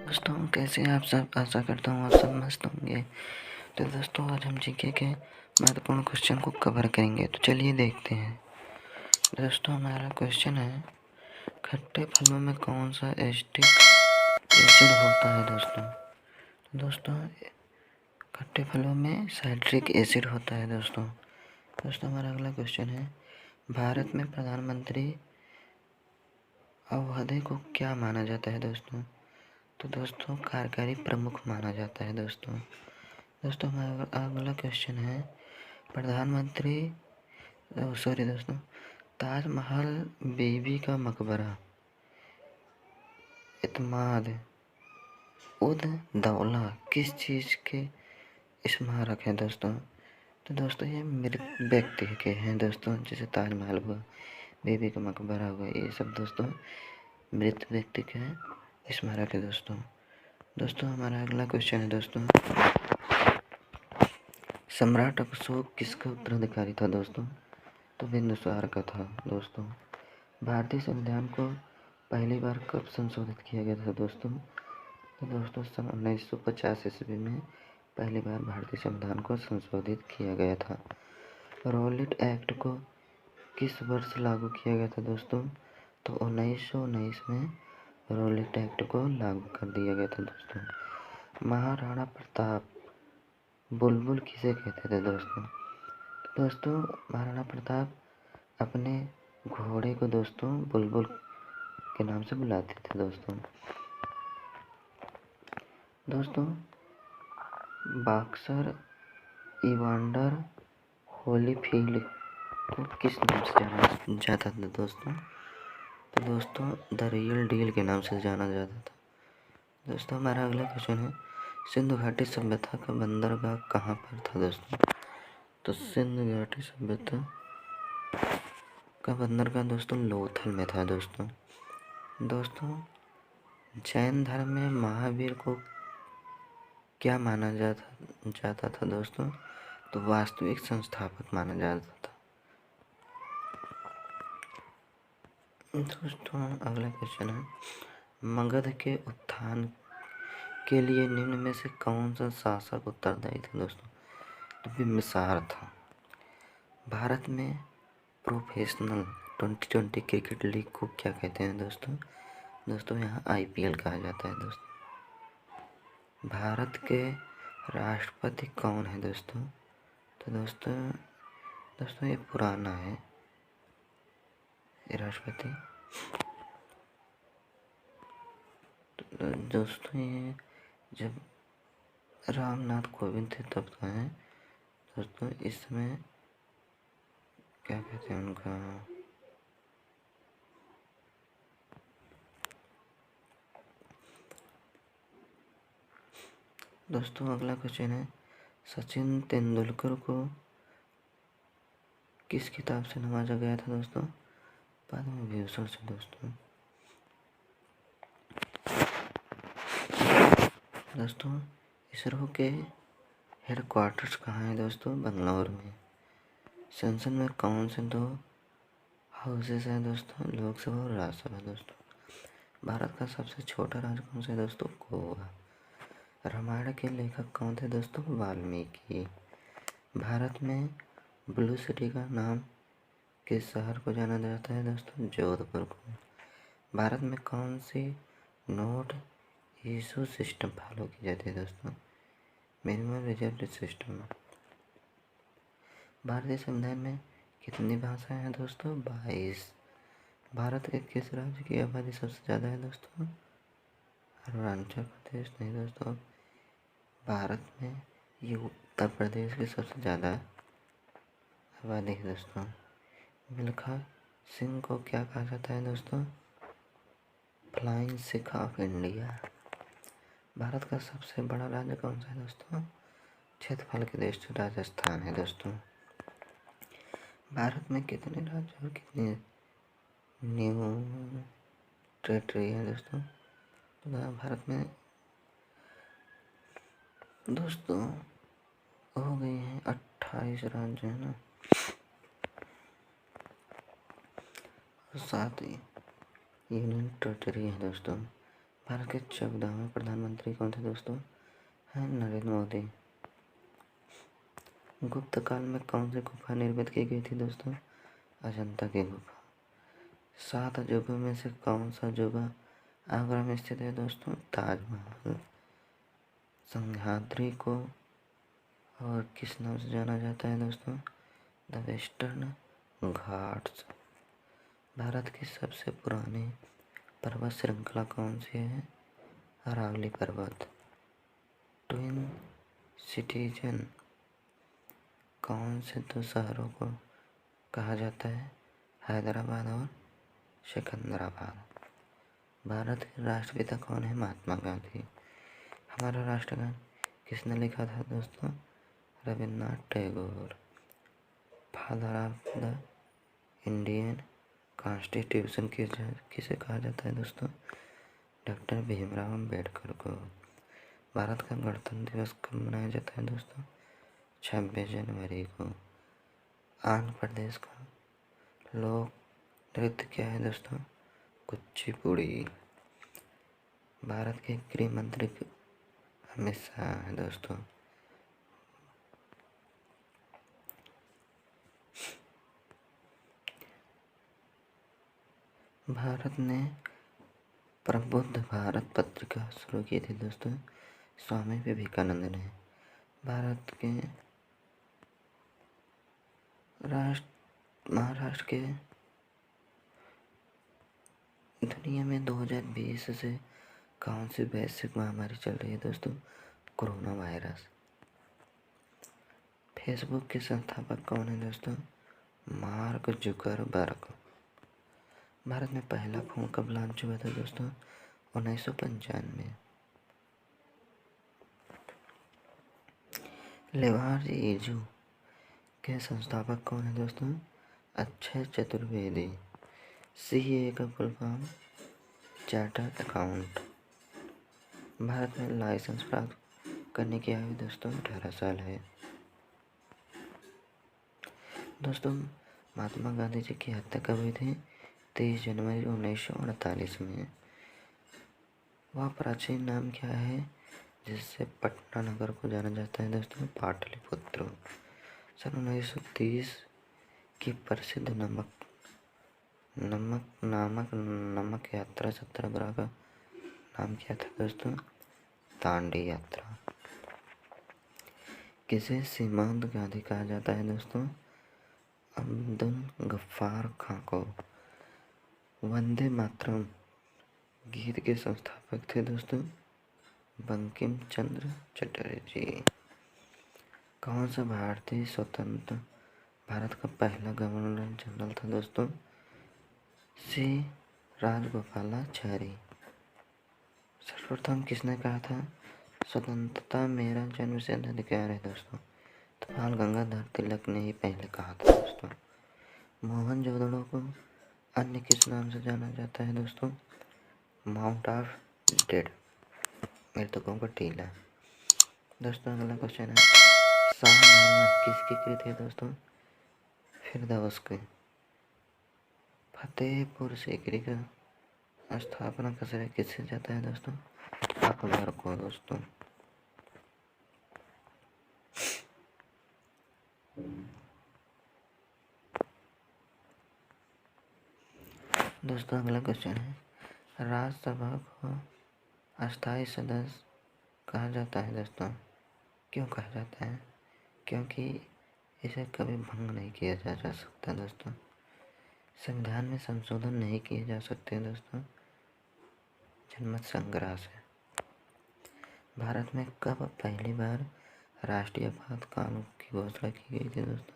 दोस्तों कैसे हैं आप सब। आशा करता हूँ आप सब मस्त होंगे। तो दोस्तों आज हम जीके के महत्वपूर्ण क्वेश्चन को कवर करेंगे, तो चलिए देखते हैं। दोस्तों हमारा क्वेश्चन है, खट्टे फलों में कौन सा एसिटिक एसिड होता है। दोस्तों खट्टे फलों में साइट्रिक एसिड होता है। दोस्तों हमारा अगला क्वेश्चन है, भारत में प्रधानमंत्री अवहदे को क्या माना जाता है। दोस्तों कार्यकारी प्रमुख माना जाता है। दोस्तों हमारा अगला क्वेश्चन है, प्रधानमंत्री दोस्तों ताजमहल बीबी का मकबरा इत्माद उद दौला किस चीज़ के स्मारक है। दोस्तों ये मृत व्यक्ति के हैं। दोस्तों जैसे ताजमहल हुआ, बीबी का मकबरा हुआ, ये सब दोस्तों मृत व्यक्ति के स्मारक है। दोस्तों हमारा अगला क्वेश्चन है, सम्राट अशोक किसका उत्तराधिकारी था। तो बिंदुसार का था। दोस्तों भारतीय संविधान को पहली बार कब संशोधित किया गया था। दोस्तों सन 1950 ईस्वी में पहली बार भारतीय संविधान को संशोधित किया गया था। रॉलेट एक्ट को किस वर्ष लागू किया गया था। तो 1919 में रॉलेट एक्ट को लागू कर दिया गया था। महाराणा प्रताप बुलबुल किसे कहते थे। दोस्तों महाराणा प्रताप अपने घोड़े को बुलबुल के नाम से बुलाते थे। दोस्तों बॉक्सर इवांडर होलीफील्ड को किस नाम से जाना जाता था। दोस्तों द रियल डील के नाम से जाना जाता था। दोस्तों हमारा अगला क्वेश्चन है, सिंधु घाटी सभ्यता का बंदरगाह कहाँ पर था। तो सिंधु घाटी सभ्यता का बंदरगाह लोथल में था। दोस्तों जैन धर्म में महावीर को क्या माना जाता था। तो वास्तविक संस्थापक माना जाता था। दोस्तों अगला क्वेश्चन है, मगध के उत्थान के लिए निम्न में से कौन सा शासक उत्तरदायी था। तो बिम्बिसार था। भारत में प्रोफेशनल 2020 क्रिकेट लीग को क्या कहते हैं। दोस्तों यहाँ IPL कहा जाता है। भारत के राष्ट्रपति कौन है। तो दोस्तों ये पुराना है ये राष्ट्रपति। तो दोस्तों ये जब रामनाथ कोविंद थे तब का है। दोस्तों इसमें क्या कहते हैं उनका, दोस्तों अगला क्वेश्चन है, सचिन तेंदुलकर को किस किताब से नवाजा गया था। पद्म विभूषण से। दोस्तों इसरो के हेडक्वार्टर्स कहाँ हैं। बंगलौर में। संसद में कौन से 2 हाउसेस हैं। लोकसभा और राज्यसभा। भारत का सबसे छोटा राज्य कौन सा है। गोवा। रामायण के लेखक कौन थे। वाल्मीकि। भारत में ब्लू सिटी का नाम किस शहर को जाना जाता है। जोधपुर को। भारत में कौन सी नोट इशू सिस्टम फॉलो की जाती है। Minimum reserve system. भारतीय संविधान में कितनी भाषाएं हैं। 22। भारत के किस राज्य की आबादी सबसे ज़्यादा है। अरुणाचल प्रदेश नहीं। भारत में ये उत्तर प्रदेश की सबसे ज़्यादा आबादी है। मिल्खा सिंह को क्या कहा जाता है। Flying Sikh of India. Bharat का सबसे बड़ा राज्य कौन सा है। क्षेत्रफल के देश राजस्थान है। भारत में कितने राज्य और कितनी न्यू टेरिटरी है। भारत में हो गए हैं 28 राज्य है ना, और 7 यूनियन टेरिटरी है। भारत के 14वें प्रधानमंत्री कौन थे दोस्तों? हैं नरेंद्र मोदी। गुप्त काल में कौन सी गुफा निर्मित की गई थी दोस्तों? अजंता की गुफा। 7 अजूबों में से कौन सा अजूबा आगरा में स्थित है दोस्तों? ताजमहल। सह्याद्री को और किस नाम से जाना जाता है दोस्तों? The western Ghats. भारत की सबसे पुरानी पर्वत श्रृंखला कौन सी है? अरावली पर्वत। ट्विन सिटीजन कौन से 2 शहरों को कहा जाता है? हैदराबाद और सिकंदराबाद। भारत के राष्ट्रपिता कौन है? महात्मा गांधी। हमारा राष्ट्रगान किसने लिखा था दोस्तों? Rabindranath Tagore. Father of the Indian constitution किसे कहा जाता है दोस्तों? डॉक्टर भीमराव अम्बेडकर को। भारत का गणतंत्र दिवस कब मनाया जाता है दोस्तों? 26 जनवरी को। आंध्र प्रदेश का लोक नृत्य क्या है दोस्तों? कुचिपुड़ी। भारत के गृह मंत्री अमित शाह है दोस्तों। भारत ने प्रबुद्ध भारत पत्रिका शुरू की थी दोस्तों स्वामी विवेकानंद ने। भारत के महाराष्ट्र के दुनिया में 2020 से कौन सी वैश्विक महामारी चल रही है दोस्तों? Corona virus. फेसबुक के संस्थापक कौन है दोस्तों? Mark Zuckerberg. भारत में पहला फोन कब लॉन्च हुआ था दोस्तों? 1995। लिबार्जी के संस्थापक कौन है दोस्तों? अक्षय चतुर्वेदी। CA का full form chartered account. Bharat में लाइसेंस प्राप्त करने की आयु दोस्तों 18 साल है। दोस्तों महात्मा गांधी जी की हत्या कब हुई थी? 23 जनवरी 1948 में। वह प्राचीन नाम क्या है जिससे पटना नगर को जाना जाता है दोस्तों? पाटलिपुत्र। सन 1930 की प्रसिद्ध नमक यात्रा सत्याग्रह का नाम क्या था दोस्तों? दांडी यात्रा। किसे सीमांत गांधी कहा जाता है दोस्तों? अब्दुल गफ्फार खां को। वंदे मातरम गीत के संस्थापक थे दोस्तों बंकिम चंद्र चटर्जी। कौन सा भारतीय स्वतंत्र भारत का पहला गवर्नर जनरल था दोस्तों? सी राजगोपालाचारी। सर्वप्रथम किसने कहा था स्वतंत्रता मेरा जन्मसिद्ध अधिकार है दोस्तों? तो बाल गंगाधर तिलक ने ही पहले कहा था दोस्तों। मोहनजोदड़ो को अन्य किस नाम से जाना जाता है दोस्तों? माउंट ऑफ डेड मृतकों का टीला। दोस्तों अगला क्वेश्चन है शाहनामा किसकी कृत है दोस्तों? फिरदौस। फतेहपुर सीकरी का स्थापना का श्रेय किससे जाता है दोस्तों? अकबर को दोस्तों। दोस्तों अगला क्वेश्चन है राज्यसभा को अस्थायी सदस्य कहा जाता है दोस्तों? क्यों कहा जाता है? क्योंकि इसे कभी भंग नहीं किया जा सकता दोस्तों। संविधान में संशोधन नहीं किए जा सकते दोस्तों जनमत संग्रह से। भारत में कब पहली बार राष्ट्रीय आपातकाल की घोषणा की गई थी दोस्तों?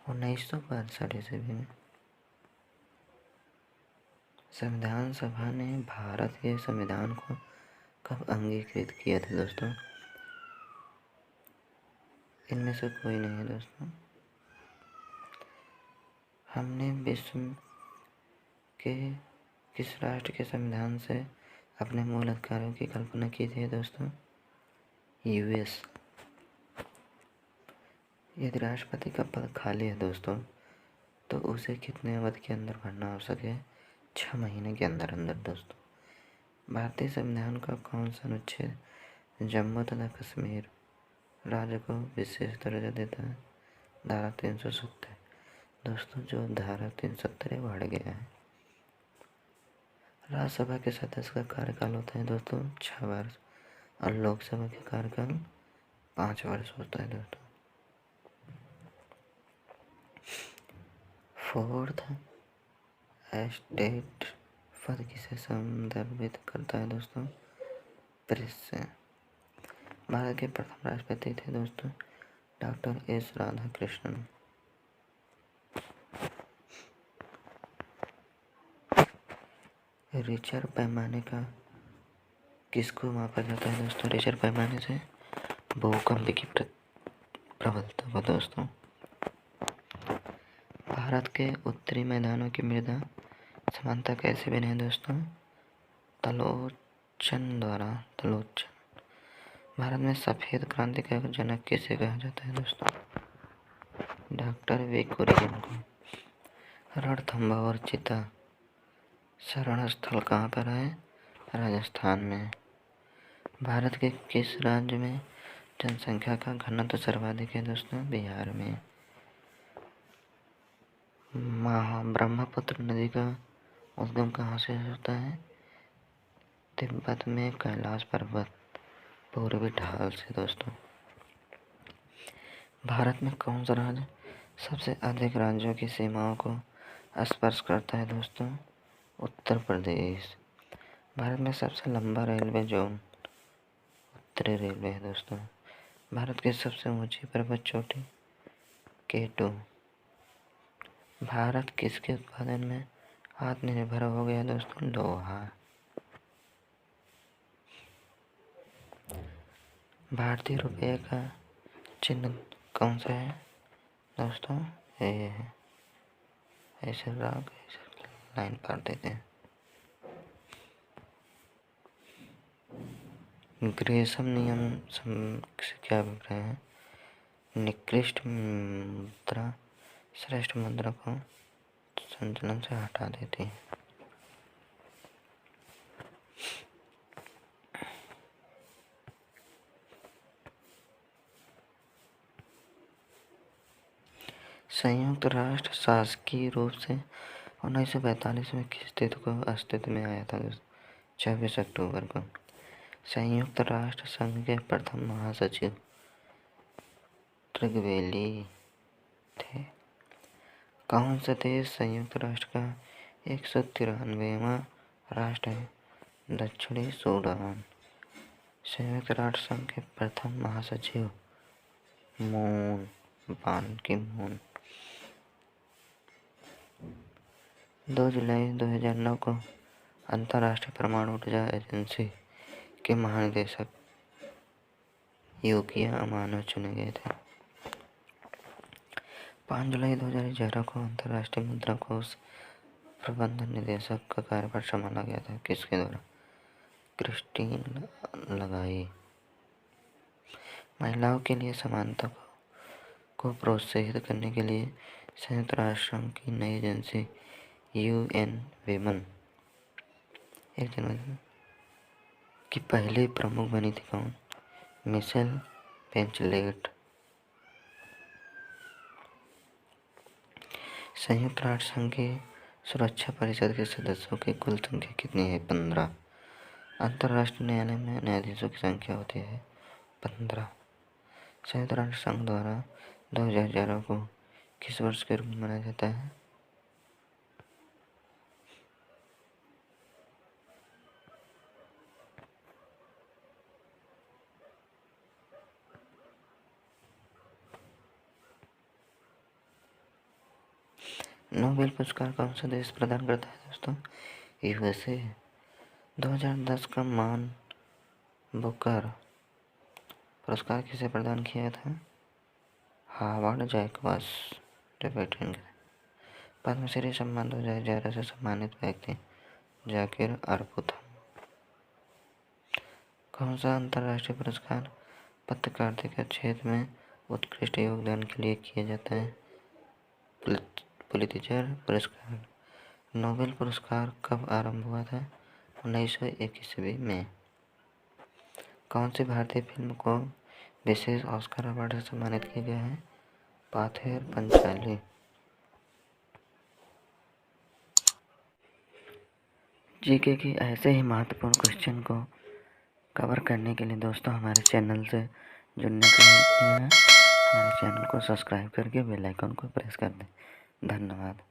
1962 ईस्वी में। संविधान सभा ने भारत के संविधान को कब अंगीकृत किया था दोस्तों? इनमें से कोई नहीं है दोस्तों। हमने विश्व के किस राष्ट्र के संविधान से अपने मूल अधिकारों की कल्पना की थी दोस्तों? US। यदि राष्ट्रपति का पद खाली है दोस्तों तो उसे कितने अवधि के अंदर भरना आवश्यक है? 6 महीने के अंदर अंदर दोस्तों। भारतीय संविधान का कौन सा अनुच्छेद जम्मू तथा कश्मीर राज्य को विशेष दर्जा देता है? धारा 370। दोस्तों, जो धारा 370 बढ़ गया है। राज्यसभा के सदस्य का कार्यकाल होता है दोस्तों 6 वर्ष और लोकसभा के कार्यकाल 5 वर्ष होता है दोस्तों। फोर्थ एस्टेट पद किसे संदर्भित करता है दोस्तों? प्रेस से। भारत के प्रथम राष्ट्रपति थे दोस्तों डॉक्टर एस राधाकृष्णन। रिचर पैमाने का किसको मापा जाता है दोस्तों? रिचर पैमाने से भूकंप की प्रबलता को दोस्तों। भारत के उत्तरी मैदानों की मृदा समानता कैसे बने हैं दोस्तों? तलोचन द्वारा। भारत में सफेद क्रांति का जनक किसे कहा जाता है दोस्तों? डॉक्टर वी कुरियन को। रणथंभौर और चिता शरण स्थल कहाँ पर है? राजस्थान में। भारत के किस राज्य में जनसंख्या का घनत्व सर्वाधिक है दोस्तों? बिहार में। ब्रह्मपुत्र नदी का उद्गम कहाँ से होता है? तिब्बत में कैलाश पर्वत पूर्वी ढाल से दोस्तों। भारत में कौन सा राज्य सबसे अधिक राज्यों की सीमाओं को स्पर्श करता है दोस्तों? उत्तर प्रदेश। भारत में सबसे लंबा रेलवे जोन उत्तरी रेलवे है दोस्तों। भारत की सबसे ऊंची पर्वत चोटी K2। भारत किसके उत्पादन में आत्मनिर्भर हो गया दोस्तों? लोहा। भारतीय रुपये का चिन्ह कौन सा है दोस्तों? ये है। ऐसे लाइन काट देते हैं। ग्रेसम नियम से क्या अभिप्राय है? निकृष्ट मुद्रा श्रेष्ठ मुद्रा को संचलन से हटा देती है। संयुक्त राष्ट्र शासकीय रूप से 1945 में किस तिथि को अस्तित्व में आया था? 26 अक्टूबर को। संयुक्त राष्ट्र संघ के प्रथम महासचिव त्रिगवेली थे। कौन सा देश संयुक्त राष्ट्र का 193वां राष्ट्र है? दक्षिणी सूडान। संयुक्त राष्ट्र संघ के प्रथम महासचिव बान की मून। 2 जुलाई 2009 को अंतर्राष्ट्रीय परमाणु ऊर्जा एजेंसी के महानिदेशक युकिया अमानो चुने गए थे। 5 जुलाई 2011 को अंतर्राष्ट्रीय मुद्रा कोष प्रबंधन निदेशक का कार्यभार संभाला गया था। किसके द्वारा? क्रिस्टीन लगाई। महिलाओं के लिए समानता को प्रोत्साहित करने के लिए संयुक्त राष्ट्र संघ की नई एजेंसी UN विमेन 1 जनवरी की पहली प्रमुख बनी थी। कौन? मिशेल बेचलेट। संयुक्त राष्ट्र संघ की सुरक्षा परिषद के सदस्यों की कुल संख्या कितनी है? 15। अंतर्राष्ट्रीय न्यायालय में न्यायाधीशों की संख्या होती है 15। संयुक्त राष्ट्र संघ द्वारा 2011 को किस वर्ष के रूप में मनाया जाता है? नोबेल पुरस्कार कौन सा देश प्रदान करता है दोस्तों? USA। 2010 का मान बुकर पुरस्कार किसे प्रदान किया था? Harvard जैकबस David. पद्मश्री सम्मान 2011 से सम्मानित व्यक्ति जाकिर अरपुथम। कौन सा अंतर्राष्ट्रीय पुरस्कार पत्रकारिता क्षेत्र में उत्कृष्ट योगदान के लिए किया जाता है? पुलित्जर पुरस्कार। नोबेल पुरस्कार कब आरंभ हुआ था? 1901 ईस्वी में कौन सी भारतीय फिल्म को विशेष ऑस्कर अवार्ड से सम्मानित किया गया है? पाथेर पंचाली। जीके की ऐसे ही महत्वपूर्ण क्वेश्चन को कवर करने के लिए दोस्तों हमारे चैनल से जुड़ने के लिए हमारे चैनल को सब्सक्राइब करके बेल आइकन को प्रेस कर दें। धन्यवाद।